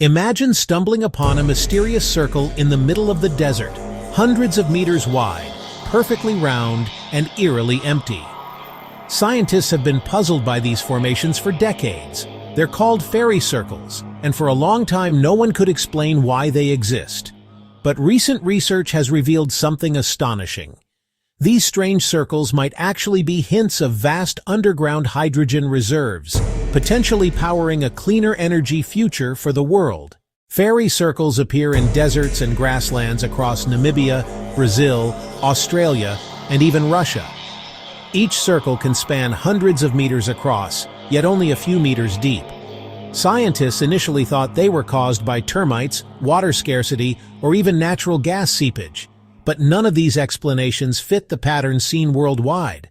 Imagine stumbling upon a mysterious circle in the middle of the desert, hundreds of meters wide, perfectly round, and eerily empty. Scientists have been puzzled by these formations for decades. They're called fairy circles, and for a long time no one could explain why they exist. But recent research has revealed something astonishing. These strange circles might actually be hints of vast underground hydrogen reserves, potentially powering a cleaner energy future for the world. Fairy circles appear in deserts and grasslands across Namibia, Brazil, Australia, and even Russia. Each circle can span hundreds of meters across, yet only a few meters deep. Scientists initially thought they were caused by termites, water scarcity, or even natural gas seepage. But none of these explanations fit the pattern seen worldwide.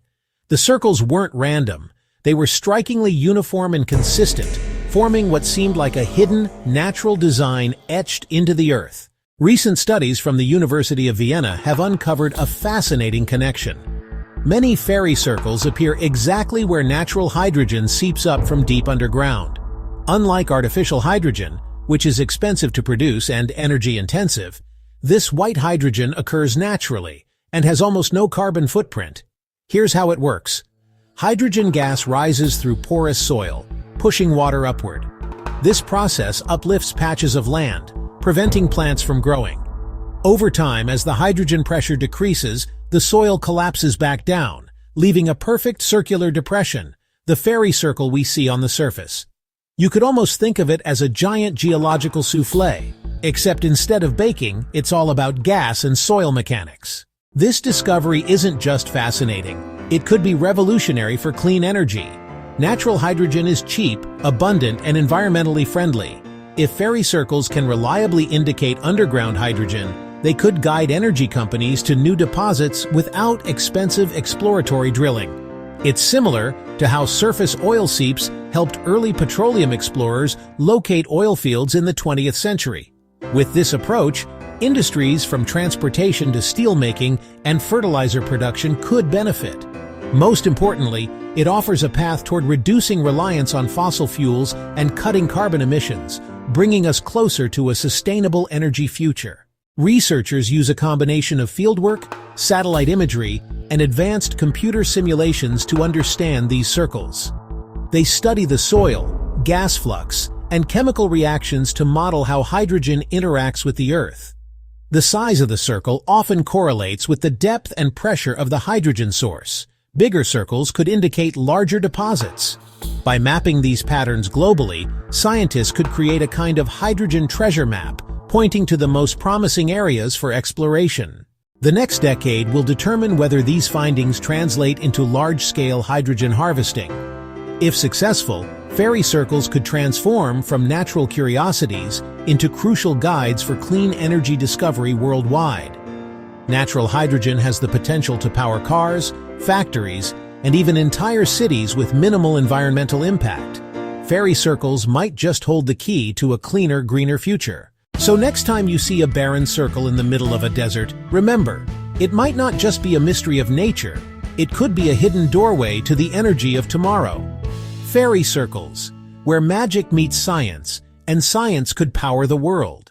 The circles weren't random. They were strikingly uniform and consistent, forming what seemed like a hidden, natural design etched into the earth. Recent studies from the University of Vienna have uncovered a fascinating connection. Many fairy circles appear exactly where natural hydrogen seeps up from deep underground. Unlike artificial hydrogen, which is expensive to produce and energy-intensive, this white hydrogen occurs naturally and has almost no carbon footprint. Here's how it works. Hydrogen gas rises through porous soil, pushing water upward. This process uplifts patches of land, preventing plants from growing. Over time, as the hydrogen pressure decreases, the soil collapses back down, leaving a perfect circular depression, the fairy circle we see on the surface. You could almost think of it as a giant geological soufflé, except instead of baking, it's all about gas and soil mechanics. This discovery isn't just fascinating, it could be revolutionary for clean energy. Natural hydrogen is cheap, abundant, and environmentally friendly. If fairy circles can reliably indicate underground hydrogen, they could guide energy companies to new deposits without expensive exploratory drilling. It's similar to how surface oil seeps helped early petroleum explorers locate oil fields in the 20th century. With this approach, industries from transportation to steelmaking and fertilizer production could benefit. Most importantly, it offers a path toward reducing reliance on fossil fuels and cutting carbon emissions, bringing us closer to a sustainable energy future. Researchers use a combination of fieldwork, satellite imagery, and advanced computer simulations to understand these circles. They study the soil, gas flux, and chemical reactions to model how hydrogen interacts with the Earth. The size of the circle often correlates with the depth and pressure of the hydrogen source. Bigger circles could indicate larger deposits. By mapping these patterns globally, scientists could create a kind of hydrogen treasure map, pointing to the most promising areas for exploration. The next decade will determine whether these findings translate into large-scale hydrogen harvesting. If successful, fairy circles could transform from natural curiosities into crucial guides for clean energy discovery worldwide. Natural hydrogen has the potential to power cars, factories, and even entire cities with minimal environmental impact. Fairy circles might just hold the key to a cleaner, greener future. So next time you see a barren circle in the middle of a desert, remember, it might not just be a mystery of nature, it could be a hidden doorway to the energy of tomorrow. Fairy circles, where magic meets science, and science could power the world.